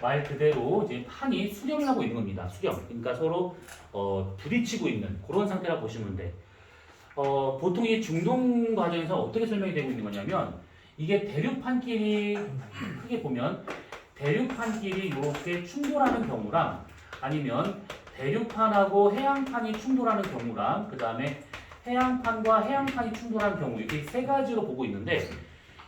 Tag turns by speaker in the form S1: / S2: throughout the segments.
S1: 말 그대로 이제 판이 수렴을 하고 있는 겁니다. 수렴. 그러니까 서로 부딪히고 있는 그런 상태라 보시면 돼. 보통 이 중동 과정에서 어떻게 설명이 되고 있는 거냐면 이게 대륙판끼리 크게 보면 대륙판끼리 이렇게 충돌하는 경우랑 아니면 대륙판하고 해양판이 충돌하는 경우랑 그 다음에 해양판과 해양판이 충돌하는 경우 이렇게 세 가지로 보고 있는데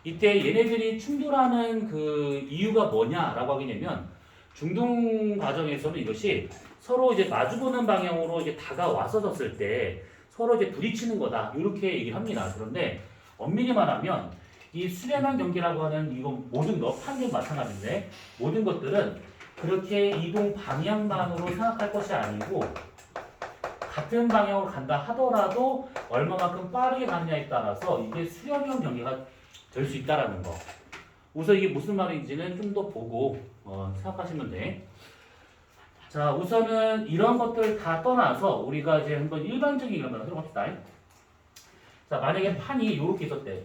S1: 이때 얘네들이 충돌하는 그 이유가 뭐냐라고 하게 되면 중동 과정에서는 이것이 서로 이제 마주보는 방향으로 이제 다가왔었을 때 서로 이제 부딪히는 거다 이렇게 얘기를 합니다. 그런데 엄밀히 말하면 이 수렴한 경계라고 하는 이거 모든 것 판도 마찬가지인데 모든 것들은 그렇게 이동 방향만으로 생각할 것이 아니고 같은 방향으로 간다 하더라도 얼마만큼 빠르게 가느냐에 따라서 이게 수렴형 경계가 될 수 있다라는 거. 우선 이게 무슨 말인지는 좀 더 보고 생각하시면 돼. 자, 우선은 이런 것들 다 떠나서 우리가 이제 한번 일반적인 이런 걸 해봅시다. 자, 만약에 판이 이렇게 있었대.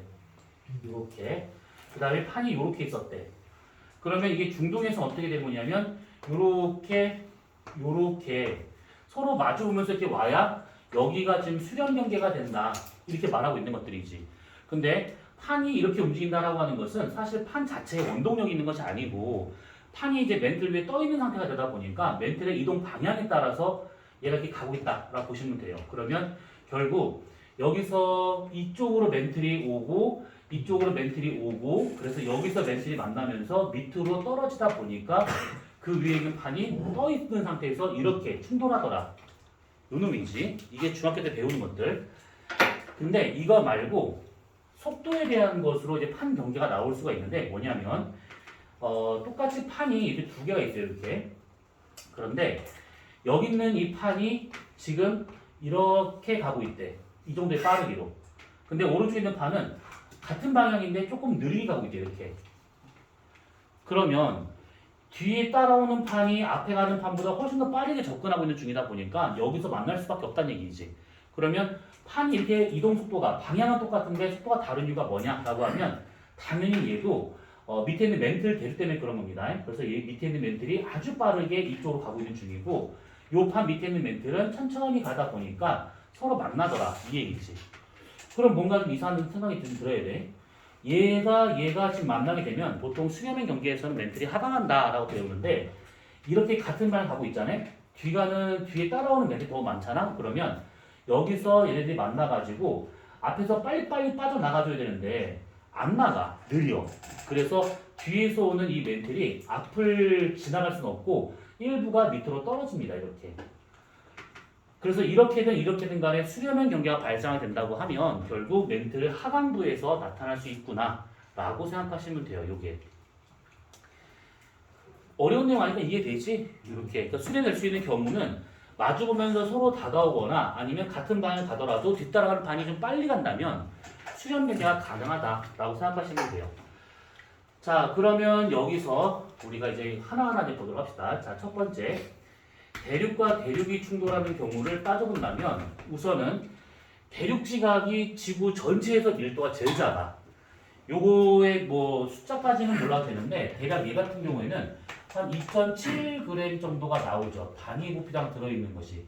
S1: 이렇게. 그 다음에 판이 이렇게 있었대. 그러면 이게 중동에서 어떻게 되는 거냐면 이렇게 서로 마주 보면서 이렇게 와야 여기가 지금 수렴 경계가 된다. 이렇게 말하고 있는 것들이지. 근데 판이 이렇게 움직인다라고 하는 것은 사실 판 자체에 원동력이 있는 것이 아니고 판이 이제 멘틀 위에 떠 있는 상태가 되다 보니까 멘틀의 이동 방향에 따라서 얘가 이렇게 가고 있다라고 보시면 돼요. 그러면 결국 여기서 이쪽으로 멘틀이 오고 이쪽으로 멘틀이 오고 그래서 여기서 멘틀이 만나면서 밑으로 떨어지다 보니까 그 위에 있는 판이 떠 있는 상태에서 이렇게 충돌하더라. 요놈이지. 이게 중학교 때 배우는 것들. 근데 이거 말고 속도에 대한 것으로 이제 판 경계가 나올 수가 있는데 뭐냐면 똑같이 판이 이렇게 두 개가 있어요. 이렇게. 그런데 여기 있는 이 판이 지금 이렇게 가고 있대. 이 정도의 빠르기로. 근데 오른쪽에 있는 판은 같은 방향인데 조금 느리게 가고 있대. 이렇게. 그러면 뒤에 따라오는 판이 앞에 가는 판보다 훨씬 더 빠르게 접근하고 있는 중이다 보니까 여기서 만날 수밖에 없다는 얘기지. 그러면 판이 이렇게 이동 속도가 방향은 똑같은데 속도가 다른 이유가 뭐냐라고 하면 당연히 얘도 밑에 있는 멘틀 대류 때문에 그런 겁니다. 그래서 얘 밑에 있는 멘틀이 아주 빠르게 이쪽으로 가고 있는 중이고 요 판 밑에 있는 멘틀은 천천히 가다 보니까 서로 만나더라 이 얘기지. 그럼 뭔가 좀 이상한 생각이 좀 들어야 돼. 얘가 지금 만나게 되면 보통 수렴의 경계에서는 멘틀이 하강한다라고 배우는데 이렇게 같은 방향 가고 있잖아요. 뒤에 따라오는 멘틀이 더 많잖아. 그러면 여기서 얘네들이 만나가지고 앞에서 빨리빨리 빠져나가줘야 되는데 안 나가. 느려. 그래서 뒤에서 오는 이 멘틀이 앞을 지나갈 수는 없고 일부가 밑으로 떨어집니다. 이렇게. 그래서 이렇게든 간에 수렴형 경계가 발생이 된다고 하면 결국 멘틀 하강부에서 나타날 수 있구나 라고 생각하시면 돼요. 요게. 어려운 내용 아니까 이해되지? 이렇게. 그러니까 수렴될 수 있는 경우는 마주보면서 서로 다가오거나 아니면 같은 방향을 가더라도 뒤따라가는 반이 좀 빨리 간다면 수렴 경계가 가능하다라고 생각하시면 돼요. 자, 그러면 여기서 우리가 이제 하나하나 이제 보도록 합시다. 자, 첫 번째. 대륙과 대륙이 충돌하는 경우를 따져본다면 우선은 대륙 지각이 지구 전체에서 밀도가 제일 작아. 요거의 뭐 숫자까지는 몰라도 되는데 대략 얘 같은 경우에는 한 2.7g 정도가 나오죠. 단위 부피당 들어있는 것이.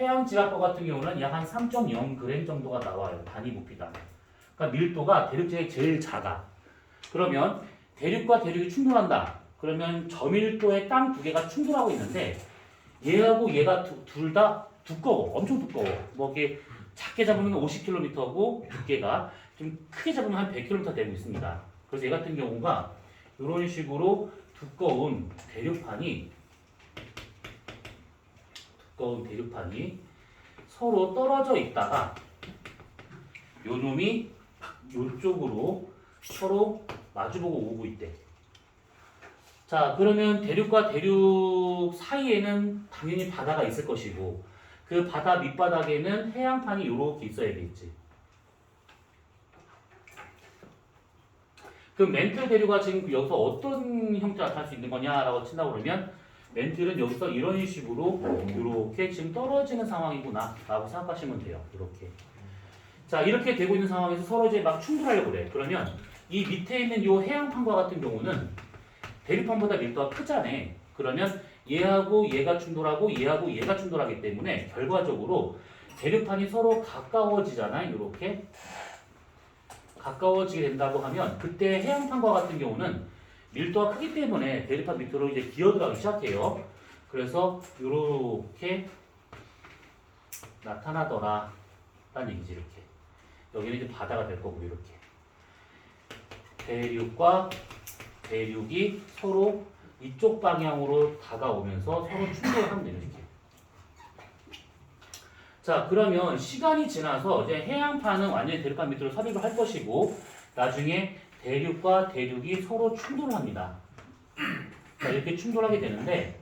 S1: 해양 지각과 같은 경우는 약 한 3.0g 정도가 나와요. 단위 부피당. 그러니까 밀도가 대륙 지각이 제일 작아. 그러면 대륙과 대륙이 충돌한다. 그러면 저밀도의 땅 두 개가 충돌하고 있는데 얘하고 얘가 둘 다 두꺼워. 엄청 두꺼워. 뭐 이게 작게 잡으면 50km고 두께가 좀 크게 잡으면 한 100km 되고 있습니다. 그래서 얘 같은 경우가 이런 식으로 두꺼운 대륙판이 서로 떨어져 있다가 요 놈이 요쪽으로 서로 마주보고 오고 있대. 자, 그러면 대륙과 대륙 사이에는 당연히 바다가 있을 것이고 그 바다 밑바닥에는 해양판이 이렇게 있어야겠지. 그 멘틀 대류가 지금 여기서 어떤 형태가 나타날 수 있는 거냐라고 친다고 그러면 멘틀은 여기서 이런 식으로 이렇게 지금 떨어지는 상황이구나 라고 생각하시면 돼요. 이렇게. 자, 이렇게 되고 있는 상황에서 서로 이제 막 충돌하려고 그래. 그러면 이 밑에 있는 이 해양판과 같은 경우는 대륙판보다 밀도가 크잖아. 그러면 얘하고 얘가 충돌하고 얘하고 얘가 충돌하기 때문에 결과적으로 대륙판이 서로 가까워지잖아. 이렇게 가까워지게 된다고 하면 그때 해양판과 같은 경우는 밀도가 크기 때문에 대륙판 밑으로 이제 기어들어가기 시작해요. 그래서 이렇게 나타나더라 라는 얘기지. 이렇게 여기는 이제 바다가 될 거고 이렇게 대륙과 대륙이 서로 이쪽 방향으로 다가오면서 서로 충돌하면 되는 이렇게. 자, 그러면 시간이 지나서 이제 해양판은 완전히 대륙판 밑으로 섭입을 할 것이고 나중에 대륙과 대륙이 서로 충돌을 합니다. 자, 이렇게 충돌하게 되는데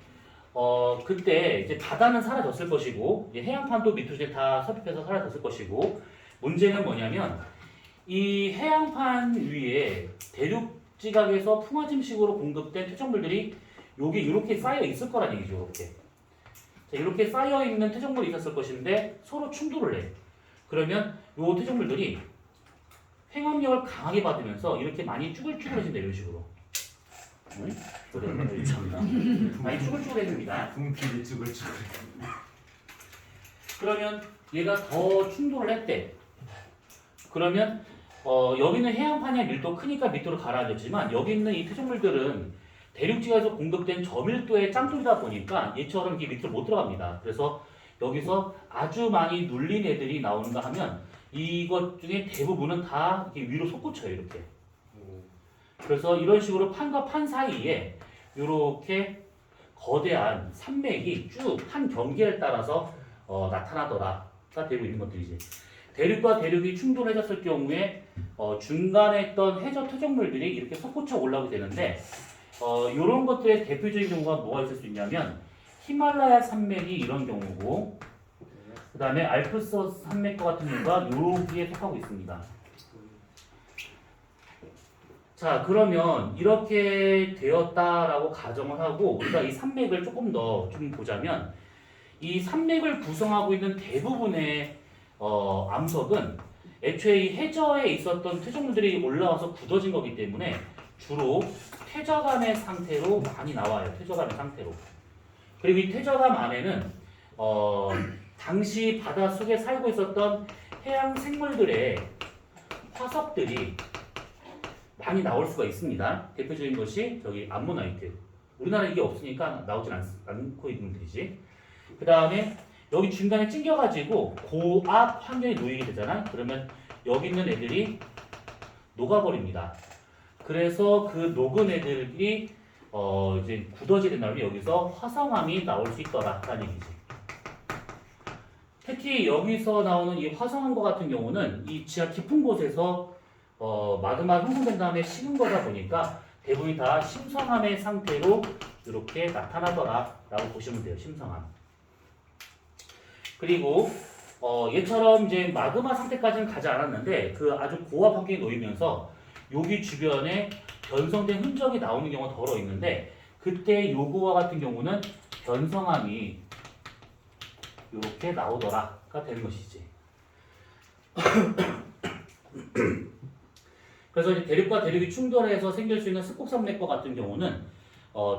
S1: 그때 이제 바다는 사라졌을 것이고 이제 해양판도 밑으로 이제 다 섭입해서 사라졌을 것이고 문제는 뭐냐면 이 해양판 위에 대륙 지각에서 풍화짐식으로 공급된 퇴적물들이 여기 이렇게 쌓여 있을 거란 얘기죠. 이렇게. 자, 이렇게 쌓여 있는 퇴적물이 있었을 것인데 서로 충돌을 해. 그러면 이 퇴적물들이 횡압력을 강하게 받으면서 이렇게 많이 쭈글쭈글해진다 이런 식으로. 응? 많이 쭈글쭈글해집니다.
S2: 분필이 쭈글쭈글.
S1: 그러면 얘가 더 충돌을 했대. 그러면 여기는 해양판의 밀도 크니까 밑으로 가라앉았지만 여기 있는 이 퇴적물들은 대륙지각에서 공급된 저밀도의 짱돌이다 보니까 얘처럼 이렇게 밑으로 못 들어갑니다. 그래서 여기서 아주 많이 눌린 애들이 나오는가 하면 이것 중에 대부분은 다 이렇게 위로 솟구쳐요. 이렇게. 그래서 이런 식으로 판과 판 사이에 이렇게 거대한 산맥이 쭉 한 경계를 따라서 나타나더라가 되고 있는 것들이지. 대륙과 대륙이 충돌해졌을 경우에 중간에 있던 해저 퇴적물들이 이렇게 솟구쳐 올라오게 되는데 이런 것들의 대표적인 경우가 뭐가 있을 수 있냐면 히말라야 산맥이 이런 경우고 그 다음에 알프스 산맥과 같은 경우가 여기에 속하고 있습니다. 자, 그러면 이렇게 되었다라고 가정을 하고 우리가 이 산맥을 조금 더 좀 보자면 이 산맥을 구성하고 있는 대부분의 암석은 애초에 이 해저에 있었던 퇴적물들이 올라와서 굳어진 거기 때문에 주로 퇴적암의 상태로 많이 나와요. 퇴적암의 상태로. 그리고 이 퇴적암 안에는 당시 바닷속에 살고 있었던 해양 생물들의 화석들이 많이 나올 수가 있습니다. 대표적인 것이 저기 암모나이트. 우리나라 이게 없으니까 나오진 않고 있는 것들이지. 그 다음에 여기 중간에 찡겨가지고 고압 환경에 놓이게 되잖아. 그러면 여기 있는 애들이 녹아버립니다. 그래서 그 녹은 애들이 이제 굳어지게 된다면 여기서 화성암이 나올 수 있더라라는 얘기지. 특히 여기서 나오는 이 화성암과 같은 경우는 이 지하 깊은 곳에서 마그마 형성된 다음에 식은 거다 보니까 대부분이 다 심성암의 상태로 이렇게 나타나더라라고 보시면 돼요. 심성암. 그리고 얘처럼 이제 마그마 상태까지는 가지 않았는데 그 아주 고압 환경에 놓이면서 여기 주변에 변성된 흔적이 나오는 경우가 덜어 있는데 그때 요거와 같은 경우는 변성암이 이렇게 나오더라가 되는 것이지. 그래서 이제 대륙과 대륙이 충돌해서 생길 수 있는 습곡산맥과 같은 경우는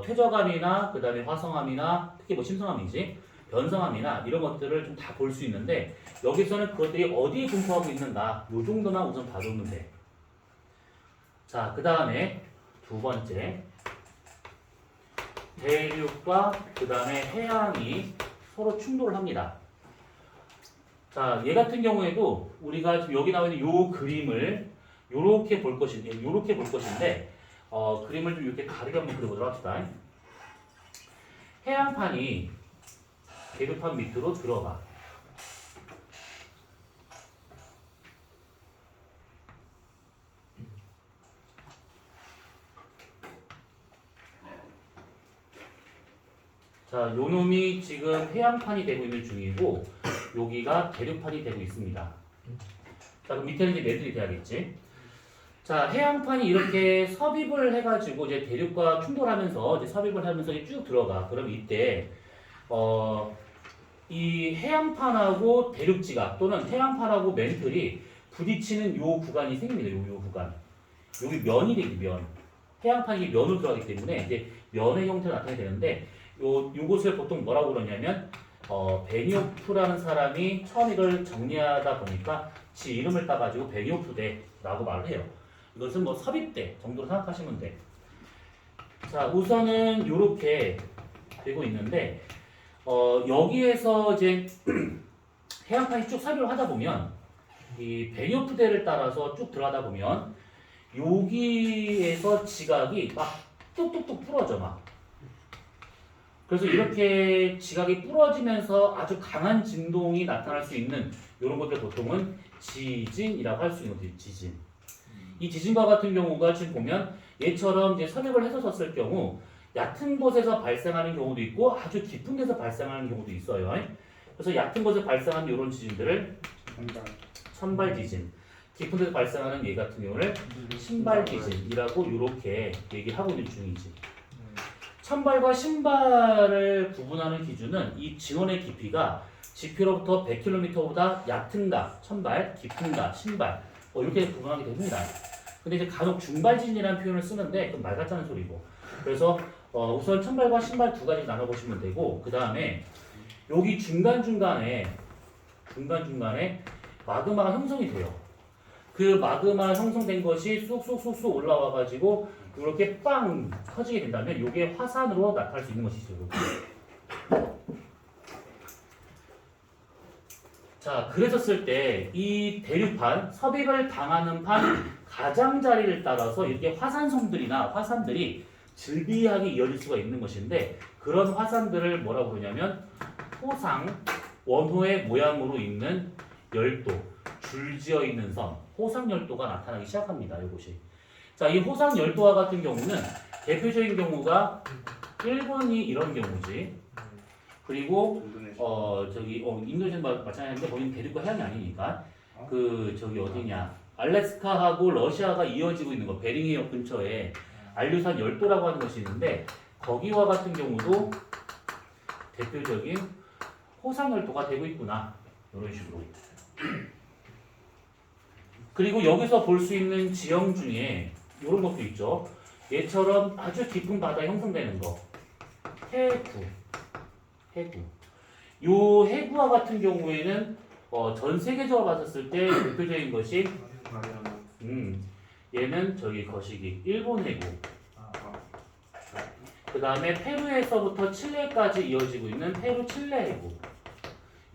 S1: 퇴적암이나 그 다음에 화성암이나 특히 뭐 심성암이지 변성암이나 이런 것들을 좀 다 볼 수 있는데 여기서는 그것들이 어디에 분포하고 있는가 요 정도만 우선 봐주면 돼. 자, 그 다음에 두 번째 대륙과 그 다음에 해양이 서로 충돌을 합니다. 자, 얘 같은 경우에도 우리가 지금 여기 나와 있는 요 그림을 요렇게 볼 것인데 그림을 좀 이렇게 다르게 한번 그려보도록 합시다. 해양판이 대륙판 밑으로 들어가. 자, 요 놈이 지금 해양판이 되고 있는 중이고 여기가 대륙판이 되고 있습니다. 자, 그럼 밑에는 이제 매듭이 돼야겠지. 자, 해양판이 이렇게 섭입을 해가지고 이제 대륙과 충돌하면서 이제 섭입을 하면서 이제 쭉 들어가. 그럼 이때 이 해양판하고 대륙지각 또는 해양판하고 멘틀이 부딪히는 요 구간이 생깁니다. 요 구간. 여기 면이 되기 면. 해양판이 면으로 들어가기 때문에 이제 면의 형태로 나타나게 되는데 요것을 보통 뭐라고 그러냐면 베니오프라는 사람이 처음 이걸 정리하다 보니까 지 이름을 따가지고 베니오프대라고 말을 해요. 이것은 뭐 섭입대 정도로 생각하시면 돼. 자, 우선은 이렇게 되고 있는데 여기에서 이제 해양판이 쭉 섭입을 하다 보면 이 베니오프대를 따라서 쭉 들어가다 보면 여기에서 지각이 막 뚝뚝뚝 부러져 막. 그래서 이렇게 지각이 부러지면서 아주 강한 진동이 나타날 수 있는 이런 것들 보통은 지진이라고 할 수 있는 것들이 지진. 이 지진과 같은 경우가 지금 보면 얘처럼 이제 섭입을 해서 썼을 경우 얕은 곳에서 발생하는 경우도 있고 아주 깊은 데서 발생하는 경우도 있어요. 그래서 얕은 곳에서 발생하는 이런 지진들을 천발 지진, 깊은 데서 발생하는 얘 같은 경우를 신발 지진이라고 이렇게 얘기하고 있는 중이지. 천발과 신발을 구분하는 기준은 이 진원의 깊이가 지표로부터 100km보다 얕은가, 천발, 깊은가, 신발 이렇게 구분하게 됩니다. 근데 이제 간혹 중발진이라는 표현을 쓰는데 그건 말 같다는 소리고. 그래서 우선 천발과 신발 두 가지 나눠보시면 되고 그 다음에 여기 중간중간에 마그마가 형성이 돼요. 그 마그마 형성된 것이 쑥쑥쑥쑥 올라와가지고 이렇게 빵 터지게 된다면 이게 화산으로 나타날 수 있는 것이죠. 이렇게. 자, 그랬었을 때 이 대류판, 섭입을 당하는 판 가장자리를 따라서 이렇게 화산성들이나 화산들이 즐비하게 이어질 수가 있는 것인데 그런 화산들을 뭐라고 그러냐면 호상, 원호의 모양으로 있는 열도, 줄지어 있는 섬, 호상열도가 나타나기 시작합니다. 이것이. 자, 이 호상열도와 같은 경우는 대표적인 경우가 일본이 이런 경우지. 그리고 인도네시아 마찬가지인데 거기는 대륙과 해양이 아니니까 저기 어디냐 알래스카하고 러시아가 이어지고 있는 거 베링해협 근처에 알류산 열도라고 하는 것이 있는데 거기와 같은 경우도 대표적인 호상열도가 되고 있구나 이런 식으로. 그리고 여기서 볼 수 있는 지형 중에 이런 것도 있죠. 얘처럼 아주 깊은 바다에 형성되는 거 해구. 요 해구와 같은 경우에는 전 세계적으로 봤었을 때 대표적인 것이 얘는 저기 거시기 일본 해구. 그 다음에 페루에서부터 칠레까지 이어지고 있는 페루 칠레 해구.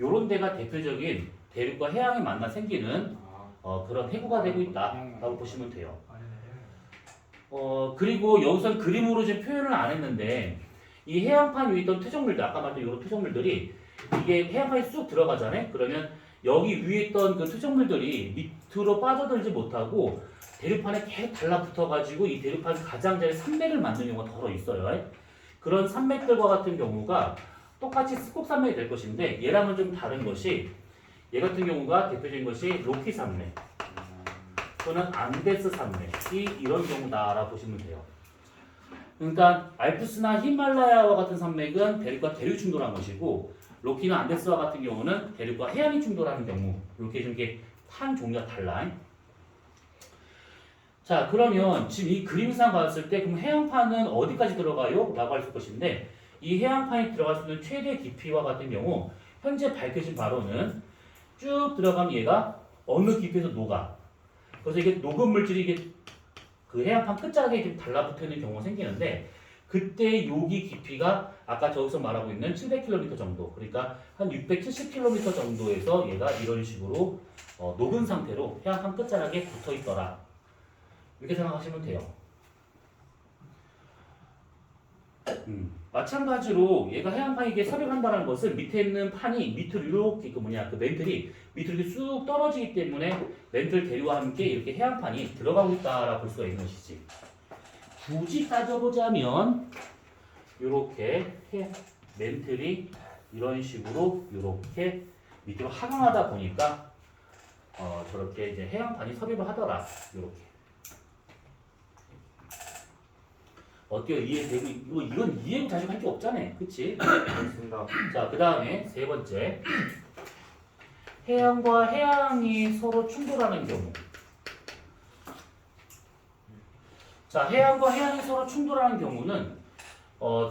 S1: 요런 데가 대표적인 대륙과 해양이 만나 생기는 그런 해구가 되고 있다라고 보시면 돼요. 그리고 여기서 그림으로 지금 표현을 안 했는데 이 해양판 위에 있던 퇴적물들, 아까 말했던 이런 퇴적물들이 이게 해양판에 쑥 들어가잖아요. 그러면 여기 위에 있던 그 퇴적물들이 밑으로 빠져들지 못하고 대류판에 계속 달라붙어가지고 이 대류판 가장자리 산맥을 만드는 경우가 더러 있어요. 그런 산맥들과 같은 경우가 똑같이 스콕산맥이 될 것인데 얘랑은 좀 다른 것이 얘 같은 경우가 대표적인 것이 로키 산맥 또는 안데스 산맥이 이런 경우다라고 보시면 돼요. 그러니까 알프스나 히말라야와 같은 산맥은 대륙과 대륙 충돌한 것이고 로키나 안데스와 같은 경우는 대륙과 해양이 충돌하는 경우 이렇게 좀 이렇게 판 종류가 달라. 자, 그러면 지금 이 그림상 봤을 때 그럼 해양판은 어디까지 들어가요? 라고 할 것인데 이 해양판이 들어갈 수 있는 최대 깊이와 같은 경우 현재 밝혀진 바로는 쭉 들어가면 얘가 어느 깊이에서 녹아. 그래서 이게 녹은 물질이 이게 그 해양판 끝자락에 좀 달라붙어 있는 경우가 생기는데 그때 여기 깊이가 아까 저기서 말하고 있는 700km 정도, 그러니까 한 670km 정도에서 얘가 이런 식으로 녹은 상태로 해양판 끝자락에 붙어 있더라. 이렇게 생각하시면 돼요. 마찬가지로 얘가 해양판이 이게 섭입한다는 것은 밑에 있는 판이 밑으로 이렇게 그 멘틀이 밑으로 이렇게 쑥 떨어지기 때문에 멘틀 대류와 함께 이렇게 해양판이 들어가고 있다라고 볼 수가 있는 것이지. 굳이 따져보자면 이렇게 멘틀이 이런 식으로 이렇게 밑으로 하강하다 보니까 저렇게 이제 해양판이 섭입을 하더라. 이렇게. 어때요? 이해되고 이건 이해고 자식 할 게 없잖아요. 그치?
S2: 알겠습니다.
S1: 자, 그 다음에 세 번째 해양과 해양이 서로 충돌하는 경우. 자, 해안과 해안이 서로 충돌하는 경우는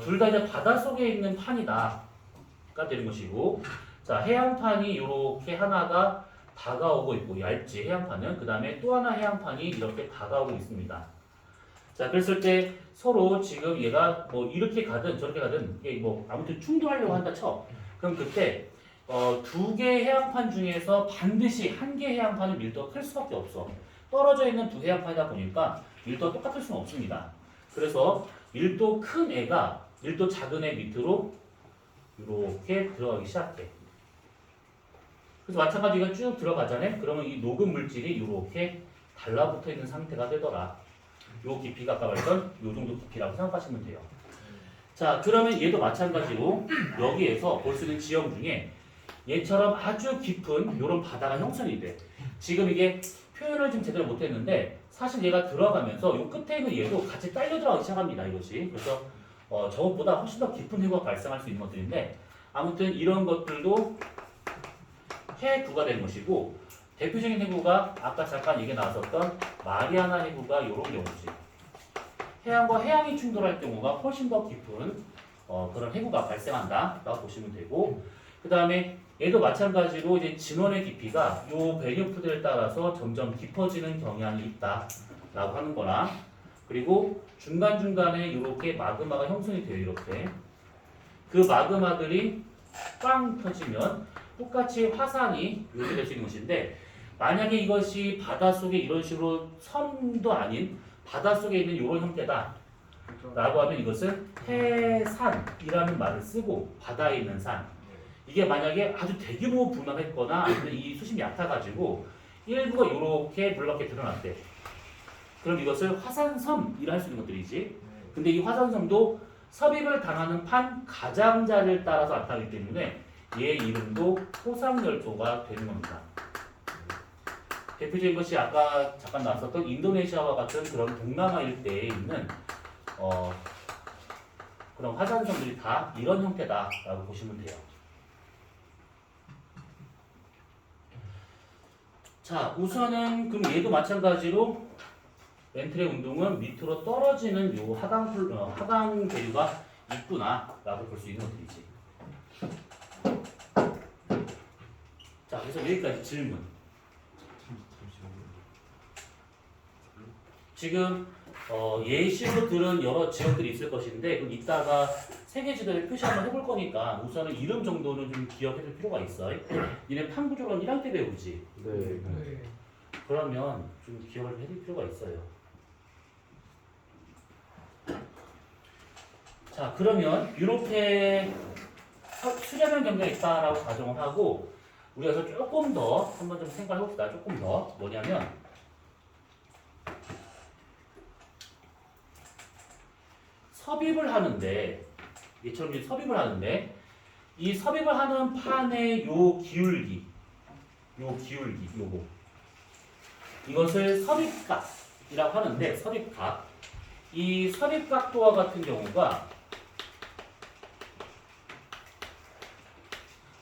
S1: 둘 다 이제 바닷속에 있는 판이다가 되는 것이고, 자, 해안판이 이렇게 하나가 다가오고 있고, 얇지 해안판은. 그 다음에 또 하나 해안판이 이렇게 다가오고 있습니다. 자, 그랬을 때 서로 지금 얘가 뭐 이렇게 가든 저렇게 가든 이게 뭐 아무튼 충돌하려고 한다 쳐. 그럼 그때 두 개의 해안판 중에서 반드시 한 개의 해안판은 밀도가 클 수밖에 없어. 떨어져 있는 두 해안판이다 보니까 밀도가 똑같을 수는 없습니다. 그래서 밀도 큰 애가 밀도 작은 애 밑으로 이렇게 들어가기 시작해. 그래서 마찬가지로 쭉 들어가잖아요. 그러면 이 녹은 물질이 이렇게 달라붙어 있는 상태가 되더라. 요 깊이가 아까 말했던 요 정도 깊이라고 생각하시면 돼요. 자, 그러면 얘도 마찬가지로 여기에서 볼 수 있는 지형 중에 얘처럼 아주 깊은 요런 바다가 형성이 돼. 지금 이게 표현을 좀 제대로 못했는데 사실 얘가 들어가면서 요 끝에 있는 얘도 같이 딸려 들어가기 시작합니다. 이것이. 그래서 저것보다 훨씬 더 깊은 해구가 발생할 수 있는 것들인데 아무튼 이런 것들도 해구가 되는 것이고 대표적인 해구가 아까 잠깐 얘기 나왔었던 마리아나 해구가 이런 경우지. 해안과 해양이 충돌할 경우가 훨씬 더 깊은 그런 해구가 발생한다라고 보시면 되고, 그 다음에 얘도 마찬가지로 이제 진원의 깊이가 요 배경푸드에 따라서 점점 깊어지는 경향이 있다라고 하는 거나, 그리고 중간중간에 이렇게 마그마가 형성이 돼요. 이렇게 그 마그마들이 빵 터지면 똑같이 화산이 이렇게 될 수 있는 것인데, 만약에 이것이 바닷속에 이런 식으로 섬도 아닌 바닷속에 있는 이런 형태다 라고 하면 이것은 해산이라는 말을 쓰고 바다에 있는 산, 이게 만약에 아주 대규모 분화했거나 아니면 이 수심이 얕아가지고 일부가 이렇게 물밖에 드러났대. 그럼 이것을 화산섬이라 할 수 있는 것들이지. 근데 이 화산섬도 섭입을 당하는 판 가장자리를 따라서 나타나기 때문에 얘 이름도 토상열도가 되는 겁니다. 대표적인 것이 아까 잠깐 나왔었던 인도네시아와 같은 그런 동남아 일대에 있는 그런 화산섬들이 다 이런 형태다라고 보시면 돼요. 자, 우선은 그럼 얘도 마찬가지로 멘틀의 운동은 밑으로 떨어지는 요 하강 대류가 있구나라고 볼 수 있는 것들이지. 자, 그래서 여기까지 질문. 지금 예시로 들은 여러 지역들이 있을 것인데 그럼 이따가 세계 지도에 표시 한번 해볼 거니까 우선은 이름 정도는 좀 기억해둘 필요가 있어. 니네 판구조론 1학년 때 배우지?
S2: 네.
S3: 네.
S1: 그러면 좀 기억을 해둘 필요가 있어요. 자, 그러면 이렇게 수렴형 경계가 있다라고 가정을 하고 우리가 그래서 조금 더 한번 좀 생각해 봅시다. 조금 더 뭐냐면 섭입을 하는데 얘처럼 이제 섭입을 하는데 이 섭입을 하는 판의 요 기울기 요거 이것을 섭입각이라고 하는데 섭입각 이 섭입각도와 같은 경우가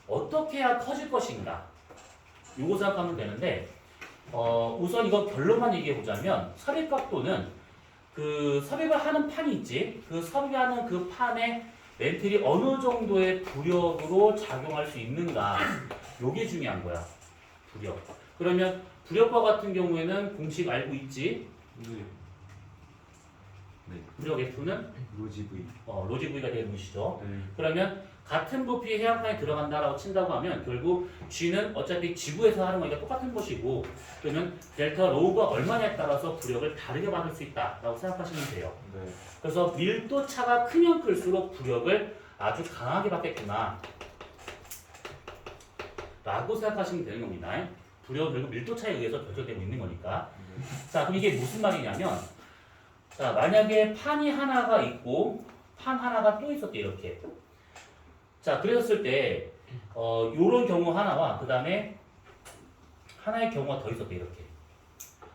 S1: 어떻게 해야 커질 것인가 요거 생각하면 되는데 우선 이거 결론만 얘기해 보자면 섭입각도는 그 섭입을 하는 판이 있지 그 섭입하는 그 판에 멘틀이 어느 정도의 부력으로 작용할 수 있는가 요게 중요한 거야. 부력. 그러면 부력과 같은 경우에는 공식 알고 있지?
S2: 네.
S1: 부력 F는
S2: 로지 V.
S1: 로지 V가 되는 것이죠.
S2: 네.
S1: 그러면 같은 부피의 해양판에 들어간다라고 친다고 하면 결국 G는 어차피 지구에서 하는 거니까 똑같은 것이고 그러면 델타 로우가 얼마냐에 따라서 부력을 다르게 받을 수 있다라고 생각하시면 돼요.
S2: 네.
S1: 그래서 밀도 차가 크면 클수록 부력을 아주 강하게 받겠구나 라고 생각하시면 되는 겁니다. 부력은 결국 밀도 차에 의해서 결정되고 있는 거니까. 자, 그럼 이게 무슨 말이냐면 자, 만약에 판이 하나가 있고 판 하나가 또 있었대 이렇게. 자, 그랬을 때 요런 경우 하나와 그 다음에 하나의 경우가 더 있었대 이렇게.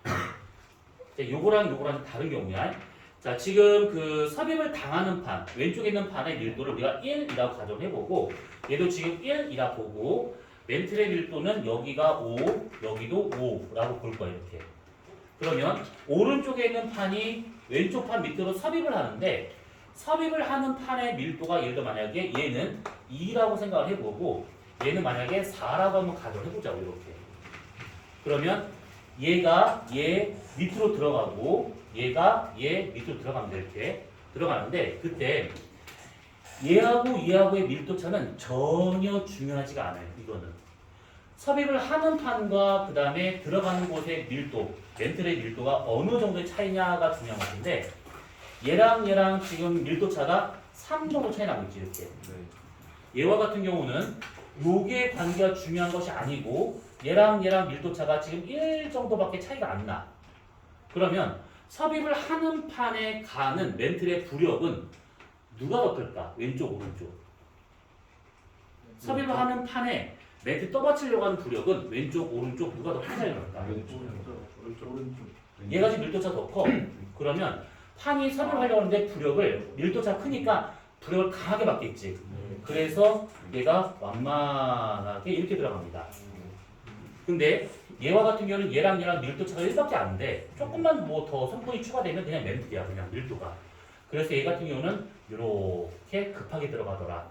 S1: 자, 요거랑 요거랑 다른 경우야. 자, 지금 그 섭입을 당하는 판 왼쪽에 있는 판의 밀도를 우리가 1이라고 가정해보고 얘도 지금 1이라 보고 멘틀의 밀도는 여기가 5, 여기도 5라고 볼 거야 이렇게. 그러면 오른쪽에 있는 판이 왼쪽 판 밑으로 삽입을 하는데 삽입을 하는 판의 밀도가 예를 들어 만약에 얘는 2라고 생각을 해보고 얘는 만약에 4라고 한번 가정을 해보자고 이렇게. 그러면 얘가 얘 밑으로 들어가고 얘가 얘 밑으로 들어갑니다. 이렇게 들어가는데 그때 얘하고 얘하고의 밀도 차는 전혀 중요하지가 않아요. 이거는 삽입을 하는 판과 그 다음에 들어가는 곳의 밀도, 멘틀의 밀도가 어느 정도의 차이냐가 중요한 것인데 얘랑 지금 밀도 차가 3 정도 차이 나고 있지 이렇게. 얘와 같은 경우는 요게 관계가 중요한 것이 아니고 얘랑 밀도 차가 지금 1 정도밖에 차이가 안 나. 그러면 삽입을 하는 판에 가는 멘틀의 부력은 누가 더 클까? 왼쪽, 오른쪽. 삽입을 하는 판에 멘틀 떠받치려고 하는 부력은 왼쪽, 오른쪽 누가 더 크게 나올까? 얘가 지금 밀도차 더 커. 그러면 판이 삽입하려고 하는데 부력을 밀도차 크니까 부력을 강하게 받겠지. 그래서 얘가 완만하게 이렇게 들어갑니다. 근데 얘와 같은 경우는 얘랑 밀도차가 1밖에 안 돼. 조금만 뭐 더 성분이 추가되면 그냥 멘틀이야. 그냥 밀도가. 그래서 얘 같은 경우는 이렇게 급하게 들어가더라.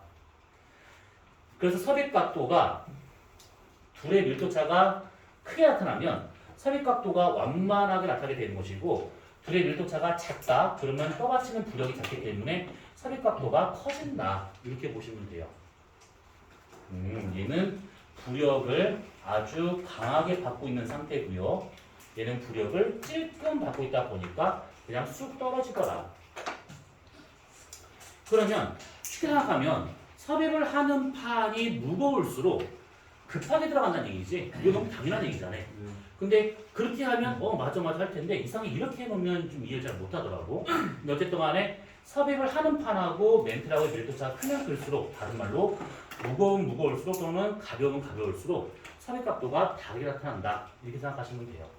S1: 그래서 삽입각도가 둘의 밀도차가 크게 나타나면 삽입각도가 완만하게 나타나게 되는 것이고 둘의 밀도차가 작다. 그러면 떠받치는 부력이 작기 때문에 삽입각도가 커진다. 이렇게 보시면 돼요. 얘는 부력을 아주 강하게 받고 있는 상태고요. 얘는 부력을 찔끔 받고 있다 보니까 그냥 쑥 떨어지더라. 그러면 쉽게 생각하면 삽입을 하는 판이 무거울수록 급하게 들어간다는 얘기지. 이거 너무 당연한 얘기잖아요. 근데 그렇게 하면 맞아 할 텐데 이상하게 이렇게 해놓으면 좀 이해를 잘 못하더라고. 근데 어쨌든 간에 삽입을 하는 판하고 멘틀하고의 밀도차가 크면 클수록 다른 말로 무거울수록 또는 가벼울수록 삽입각도가 다르게 나타난다. 이렇게 생각하시면 돼요.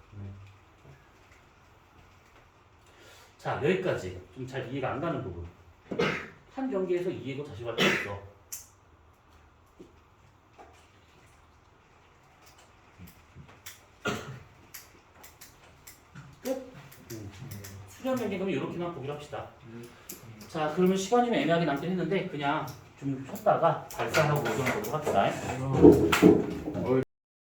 S1: 자 여기까지 좀 잘 이해가 안 가는 부분. 한 경기에서 이해고 자시고 할 수 있어. 끝. 수련 경기 그러면 이렇게만 보기로 합시다. 자 그러면 시간이 좀 애매하게 남긴 했는데 그냥 좀 쉬었다가 발사하고 오도록 합시다.